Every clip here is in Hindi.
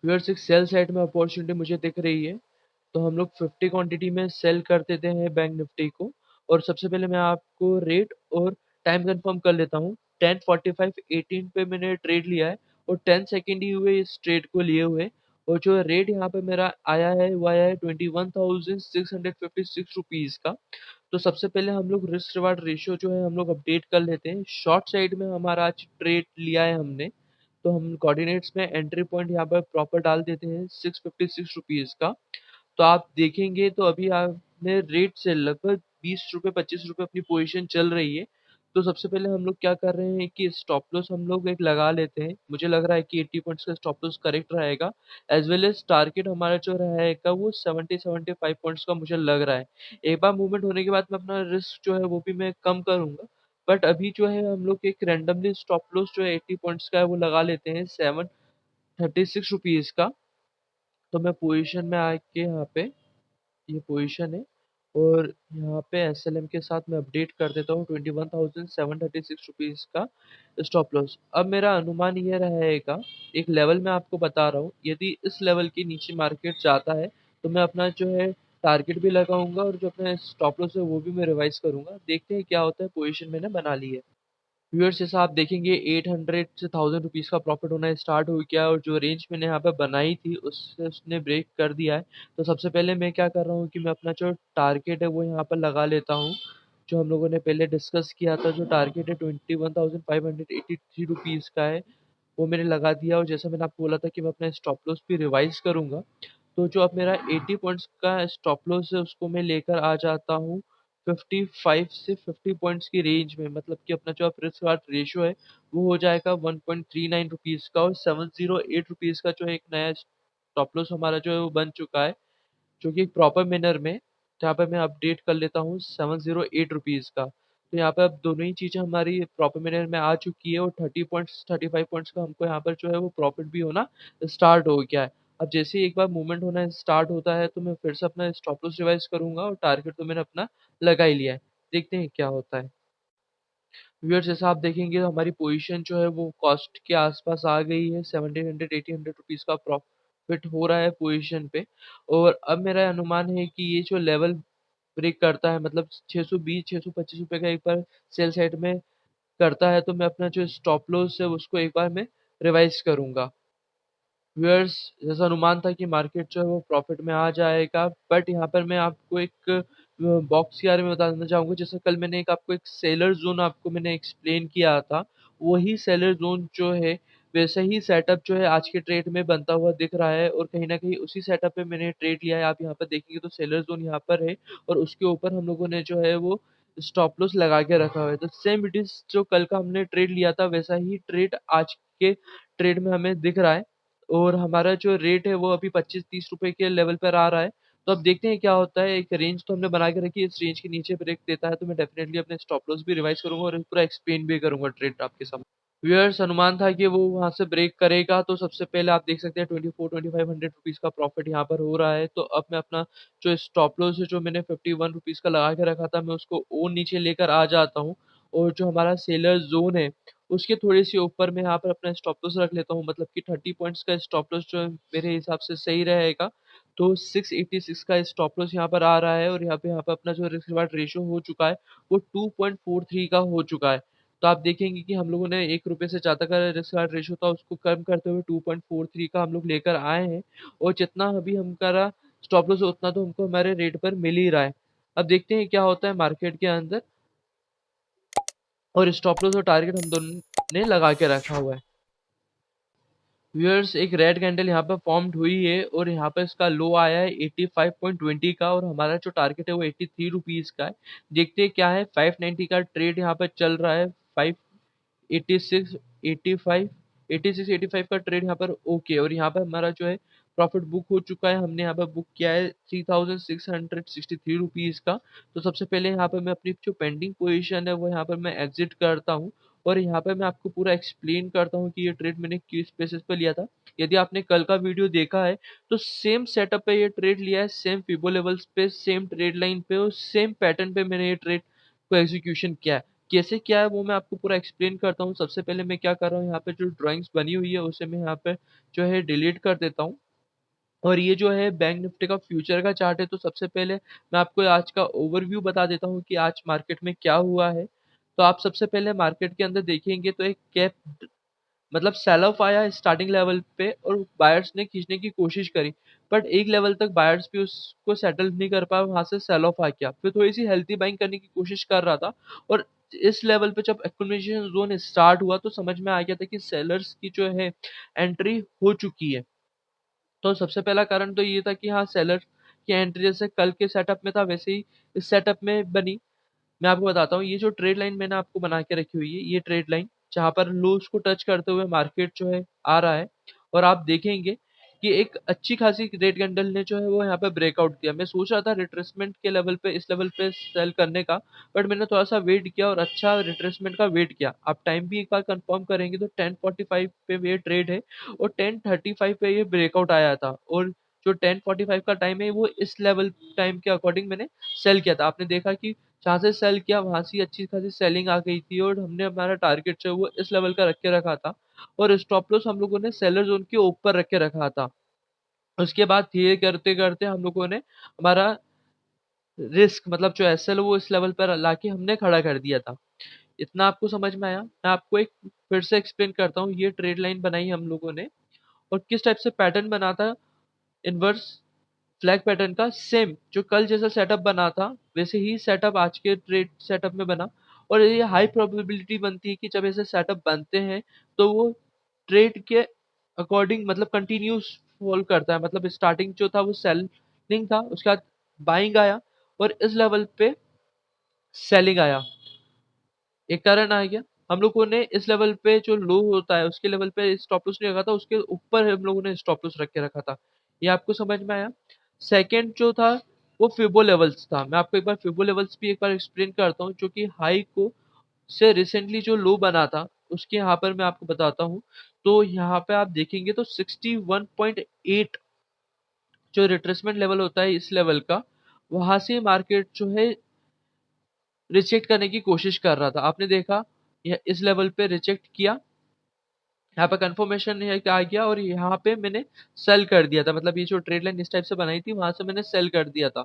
व्यूअर्स एक सेल साइड में अपॉर्चुनिटी मुझे दिख रही है, तो हम लोग 50 क्वांटिटी में सेल कर देते हैं बैंक निफ्टी को। और सबसे पहले मैं आपको रेट और टाइम कंफर्म कर लेता हूँ। 10:45:18 पे मैंने ट्रेड लिया है और 10 सेकंड ही हुए इस ट्रेड को लिए हुए। और जो रेट यहाँ पे मेरा आया है वो आया है 21,656 रुपीज़ का। तो सबसे पहले हम लोग रिस्क रिवार्ड रेशियो जो है हम लोग अपडेट कर लेते हैं। शॉर्ट साइड में हमारा आज ट्रेड लिया है हमने, तो हम कोऑर्डिनेट्स में एंट्री पॉइंट यहाँ पर प्रॉपर डाल देते हैं 656 रुपीज़ का। तो आप देखेंगे तो अभी आपने रेट से लगभग 20 रुपए 25 रुपए अपनी पोजीशन चल रही है। तो सबसे पहले हम लोग क्या कर रहे हैं कि स्टॉप लॉस हम लोग एक लगा लेते हैं। मुझे लग रहा है कि 80 पॉइंट्स का स्टॉप लॉस करेक्ट रहेगा। एज वेल एज टारगेट हमारा जो रहेगा वो 70-75 पॉइंट्स का मुझे लग रहा है। एक बार मूवमेंट होने के बाद मैं अपना रिस्क जो है वो भी मैं कम करूंगा। बट अभी जो है हम लोग एक रैंडमली स्टॉप लॉस जो है 80 पॉइंट्स का है वो लगा लेते हैं 736 रुपीज़ का। तो मैं पोजीशन में आके यहाँ पे, ये पोजीशन है और यहाँ पे एसएलएम के साथ मैं अपडेट कर देता हूँ 21,736 रुपीज़ का स्टॉप लॉस। अब मेरा अनुमान ये रहेगा, एक लेवल मैं आपको बता रहा हूँ, यदि इस लेवल के नीचे मार्केट जाता है तो मैं अपना जो है टारगेट भी लगाऊंगा और जो अपना स्टॉप लॉस है वो भी मैं रिवाइज करूंगा। देखते हैं क्या होता है। पोजीशन मैंने बना ली है। व्यूअर्स जैसा आप देखेंगे 800 से 1000 रुपीज़ का प्रॉफिट होना स्टार्ट हो गया और जो रेंज मैंने यहाँ पे बनाई थी उससे उसने ब्रेक कर दिया है। तो सबसे पहले मैं क्या कर रहा हूँ कि मैं अपना जो टारगेट है वो यहाँ पर लगा लेता हूँ। जो हम लोगों ने पहले डिस्कस किया था, जो टारगेट है 21,583 रुपीज़ का है, वो मैंने लगा दिया। और जैसा मैंने आपको बोला था कि मैं अपना स्टॉप लॉस भी रिवाइज करूंगा, तो जो अब मेरा 80 पॉइंट्स का स्टॉप लॉस है उसको मैं लेकर आ जाता हूँ 55 से 50 पॉइंट्स की रेंज में। मतलब कि अपना जो आप रिस्क रिवार्ड रेशियो है वो हो जाएगा 1.39 रुपीज़ का। और 708 रुपीज़ का जो है एक नया स्टॉप लॉस हमारा जो है वो बन चुका है, जो कि एक प्रॉपर मैनर में। तो यहाँ पे मैं अपडेट कर लेता हूँ 708 रुपीज़ का। तो यहाँ पे अब दोनों ही चीज़ें हमारी प्रॉपर मैनर में आ चुकी है और 35 पॉइंट्स का हमको यहाँ पर जो है वो प्रॉफिट भी होना स्टार्ट हो गया है। अब जैसे ही एक बार मूवमेंट होना स्टार्ट होता है तो मैं फिर से अपना स्टॉप लॉस रिवाइज करूंगा और टारगेट तो मैंने अपना लगा ही लिया है। देखते हैं क्या होता है। व्यूअर्स जैसा आप देखेंगे तो हमारी पोजीशन जो है वो कॉस्ट के आसपास आ गई है। 1700 रुपीज़ का प्रॉफिट हो रहा है पोजीशन पे। और अब मेरा अनुमान है कि ये जो लेवल ब्रेक करता है, मतलब 620 625 रुपए का एक बार सेल साइड में करता है, तो मैं अपना जो स्टॉप लॉस है उसको एक बार मैं रिवाइज करूंगा। व्यूअर्स जैसा अनुमान था कि मार्केट जो है वो प्रॉफिट में आ जाएगा, बट यहाँ पर मैं आपको एक बॉक्स के बारे में बताना चाहूँगा। जैसे कल मैंने एक आपको एक सेलर जोन आपको मैंने एक्सप्लेन किया था, वही सेलर जोन जो है वैसा ही सेटअप जो है आज के ट्रेड में बनता हुआ दिख रहा है और कहीं ना कहीं उसी सेटअप पे मैंने ट्रेड लिया है। आप यहाँ पर देखेंगे तो सेलर जोन यहाँ पर है और उसके ऊपर हम लोगों ने जो है वो स्टॉप लॉस लगा के रखा हुआ है। तो सेम इट इज, जो कल का हमने ट्रेड लिया था वैसा ही ट्रेड आज के ट्रेड में हमें दिख रहा है। और हमारा जो रेट है वो अभी 25-30 रुपए के लेवल पर आ रहा है। तो अब देखते हैं क्या होता है। एक रेंज तो हमने बना के रखी है, इस रेंज के नीचे ब्रेक देता है तो मैं डेफिनेटली अपने स्टॉप लॉस भी रिवाइज करूंगा और पूरा एक्सप्लेन भी करूंगा ट्रेड आपके सामने। व्यूअर्स अनुमान था कि वो वहां से ब्रेक करेगा, तो सबसे पहले आप देख सकते हैं 24-2500 रुपीज़ का प्रॉफिट यहाँ पर हो रहा है। तो अब मैं अपना जो स्टॉप लॉस है जो मैंने 51 रुपीज़ का लगा के रखा था, मैं उसको और नीचे लेकर आ जाता हूँ। और जो हमारा सेलर जोन है उसके थोड़ी सी ऊपर मैं यहाँ पर अपना स्टॉप लॉस रख लेता हूँ। मतलब कि 30 पॉइंट्स का स्टॉप लॉस जो है मेरे हिसाब से सही रहेगा। तो 686 का स्टॉप लॉस यहाँ पर आ रहा है और यहाँ पे अपना जो रिस्क रिवार्ड रेशियो हो चुका है वो 2.43 का हो चुका है। तो आप देखेंगे कि हम लोगों ने ₹1 से ज़्यादा का रिस्क रिवार्ड रेशियो था उसको कम करते हुए 2.43 का हम लोग लेकर आए हैं। और जितना अभी हमारा स्टॉप लॉस उतना तो हमको हमारे रेट पर मिल ही रहा है। अब देखते हैं क्या होता है मार्केट के अंदर। और स्टॉप लॉस और टारगेट हम दोनों ने लगा के रखा हुआ है। व्यूअर्स एक रेड कैंडल यहाँ पर फॉर्म्ड हुई है और यहाँ पर इसका लो आया है 85.20 का और हमारा जो टारगेट है वो 83 रुपीज़ का है। देखते हैं क्या है। 590 का ट्रेड यहाँ पर चल रहा है। 586 85 86 85 का ट्रेड यहाँ पर ओके। और यहाँ पर हमारा जो है प्रॉफिट बुक हो चुका है। हमने यहाँ पर बुक किया है 3663 रुपीज़ का। तो सबसे पहले यहाँ पर मैं अपनी जो पेंडिंग पोजीशन है वो यहाँ पर मैं एग्जिट करता हूँ और यहाँ पे मैं आपको पूरा एक्सप्लेन करता हूँ कि ये ट्रेड मैंने किस बेसिस पे लिया था। यदि आपने कल का वीडियो देखा है तो सेम सेटअप पे ये ट्रेड लिया है, सेम फिबो लेवल्स पे, सेम ट्रेड लाइन पे और सेम पैटर्न पे मैंने ये ट्रेड को एग्जीक्यूशन किया है। कैसे क्या है वो मैं आपको पूरा एक्सप्लेन करता हूँ। सबसे पहले मैं क्या कर रहा हूँ, यहाँ पे जो ड्राइंग्स बनी हुई है उसे मैं यहाँ पे जो है डिलीट कर देता हूँ। और ये जो है बैंक निफ्टी का फ्यूचर का चार्ट है, तो सबसे पहले मैं आपको आज का ओवरव्यू बता देता हूँ कि आज मार्केट में क्या हुआ है। तो आप सबसे पहले मार्केट के अंदर देखेंगे तो एक कैप मतलब सेल ऑफ आया स्टार्टिंग लेवल पे और बायर्स ने खींचने की कोशिश करी, बट एक लेवल तक बायर्स भी उसको सेटल नहीं कर पाए, वहां से सेल ऑफ आ गया। फिर थोड़ी सी हेल्थी बाइंग करने की कोशिश कर रहा था, और इस लेवल पे जब एक्यूमुलेशन जोन स्टार्ट हुआ तो समझ में आ गया था कि सेलर्स की जो है एंट्री हो चुकी है। तो सबसे पहला कारण तो ये था कि हाँ, सेलर की एंट्री जैसे कल के सेटअप में था वैसे ही इस सेटअप में बनी। मैं आपको बताता हूँ, ये जो ट्रेड लाइन मैंने आपको बना के रखी हुई है, ये ट्रेड लाइन जहाँ पर लोज को टच करते हुए मार्केट जो है आ रहा है, और आप देखेंगे कि एक अच्छी खासी रेड कैंडल ने जो है वो यहाँ पे ब्रेकआउट किया। मैं सोच रहा था रिट्रेसमेंट के लेवल पे इस लेवल पे सेल करने का, बट मैंने थोड़ा सा वेट किया और अच्छा रिट्रेसमेंट का वेट किया। आप टाइम भी एक बार कंफर्म करेंगे तो 10:45 पे ये ट्रेड है और 10:35 पे ये ब्रेकआउट आया था, और जो 10:45 का टाइम है वो इस लेवल टाइम के अकॉर्डिंग मैंने सेल किया था। आपने देखा कि जहाँ से सेल किया वहां से अच्छी खासी सेलिंग आ गई थी, और हमने हमारा टारगेट जो है वो इस लेवल का रख के रखा था, और स्टॉप लॉस हम लोगों ने सेलर जोन के ऊपर रख के रखा था। उसके बाद धीरे करते करते हम लोगों ने हमारा रिस्क मतलब जो एसएल वो इस लेवल पर लाके हमने खड़ा कर दिया था। इतना आपको समझ में आया? मैं आपको एक फिर से एक्सप्लेन करता हूँ। ये ट्रेड लाइन बनाई हम लोगों ने, और किस टाइप से पैटर्न बना था, इनवर्स फ्लैग पैटर्न का सेम जो कल जैसा सेटअप बना था वैसे ही सेटअप आज के ट्रेड सेटअप में बना। और ये हाई प्रोबेबिलिटी बनती है कि जब ऐसे सेटअप बनते हैं तो वो ट्रेड के अकॉर्डिंग मतलब कंटिन्यूस फॉल करता है। मतलब स्टार्टिंग जो था वो सेलिंग था, उसके बाद बाइंग आया और इस लेवल पे सेलिंग आया। एक कारण आ गया, हम लोगों ने इस लेवल पे जो लो होता है उसके लेवल पे स्टॉप लॉस नहीं रखा था, उसके ऊपर हम लोगों ने स्टॉप लॉस रख के रखा था। ये आपको समझ में आया? सेकंड जो था वो फिबो लेवल्स था। मैं आपको एक बार फिबो लेवल्स भी एक बार एक्सप्लेन करता हूँ, जो कि हाई को से रिसेंटली जो लो बना था उसके यहाँ पर मैं आपको बताता हूँ। तो यहाँ पे आप देखेंगे तो 61.8 जो रिट्रेसमेंट लेवल होता है इस लेवल का, वहां से मार्केट जो है रिजेक्ट करने की कोशिश कर रहा था। आपने देखा यह इस लेवल पे रिजेक्ट किया, यहाँ पे कंफर्मेशन है कि आ गया, और यहाँ पे मैंने सेल कर दिया था। मतलब ये जो ट्रेड लाइन इस टाइप से बनाई थी वहां से मैंने सेल कर दिया था।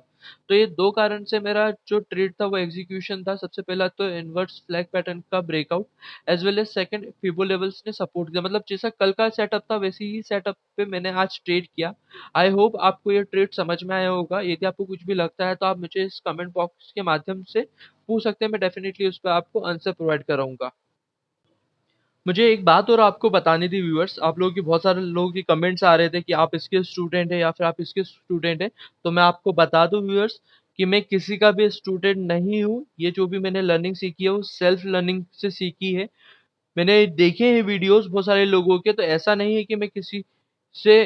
तो ये दो कारण से मेरा जो ट्रेड था वो एग्जीक्यूशन था। सबसे पहला तो इनवर्स फ्लैग पैटर्न का breakout, as well as second Fibo levels ने सपोर्ट किया। मतलब जैसा कल का सेटअप था वैसे ही सेटअप पे मैंने आज ट्रेड किया। आई होप आपको ये ट्रेड समझ में आया होगा। यदि आपको कुछ भी लगता है तो आप मुझे इस कमेंट बॉक्स के माध्यम से पूछ सकते हैं, मैं डेफिनेटली उस पर आपको आंसर प्रोवाइड कराऊंगा। मुझे एक बात और आपको बतानी थी व्यूअर्स, आप लोगों की बहुत सारे लोगों की कमेंट्स आ रहे थे कि आप इसके स्टूडेंट हैं या फिर आप इसके स्टूडेंट हैं। तो मैं आपको बता दूं व्यूअर्स कि मैं किसी का भी स्टूडेंट नहीं हूँ। ये जो भी मैंने लर्निंग सीखी है वो सेल्फ लर्निंग से सीखी है। मैंने देखे हैं वीडियोस बहुत सारे लोगों के, तो ऐसा नहीं है कि मैं किसी से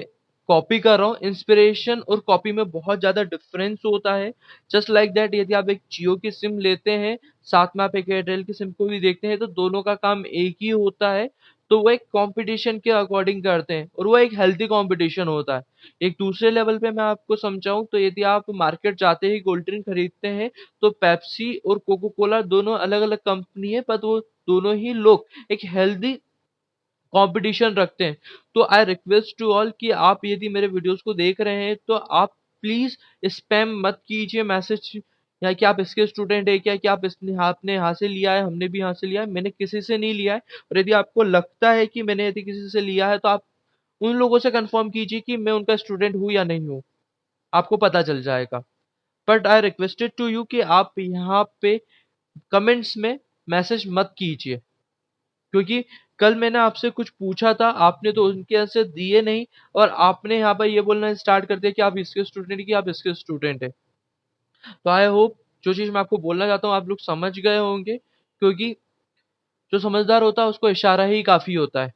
कॉपी कर रहा हूँ। इंस्पिरेशन और कॉपी में बहुत ज़्यादा डिफरेंस होता है। जस्ट लाइक दैट, यदि आप एक जियो की सिम लेते हैं, साथ में आप एक एयरटेल की सिम को भी देखते हैं, तो दोनों का काम एक ही होता है। तो वो एक कंपटीशन के अकॉर्डिंग करते हैं, और वो एक हेल्थी कंपटीशन होता है। एक दूसरे लेवल पे मैं आपको समझाऊं तो यदि आप मार्केट जाते ही कोल्ड ड्रिंक खरीदते हैं, तो पेप्सी और कोको कोला दोनों अलग अलग कंपनी है, पर वो दोनों ही लोग एक हेल्दी कंपटीशन रखते हैं। तो आई रिक्वेस्ट टू ऑल कि आप यदि मेरे वीडियोस को देख रहे हैं तो आप प्लीज स्पैम मत कीजिए मैसेज, या कि आप इसके स्टूडेंट है क्या, कि आप इसने आपने यहाँ से लिया है, हमने भी यहाँ से लिया है। मैंने किसी से नहीं लिया है, और यदि आपको लगता है कि मैंने यदि किसी से लिया है तो आप उन लोगों से कंफर्म कीजिए कि मैं उनका स्टूडेंट हूँ या नहीं हूँ, आपको पता चल जाएगा। But I requested to you कि आप यहाँ पे कमेंट्स में मैसेज मत कीजिए, क्योंकि कल मैंने आपसे कुछ पूछा था, आपने तो उनके आंसर दिए नहीं, और आपने यहाँ पर ये बोलना स्टार्ट कर दिया कि आप इसके स्टूडेंट कि आप इसके स्टूडेंट है। तो आई होप जो चीज मैं आपको बोलना चाहता हूँ आप लोग समझ गए होंगे, क्योंकि जो समझदार होता है उसको इशारा ही काफी होता है।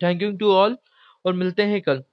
थैंक यू टू ऑल, और मिलते हैं कल।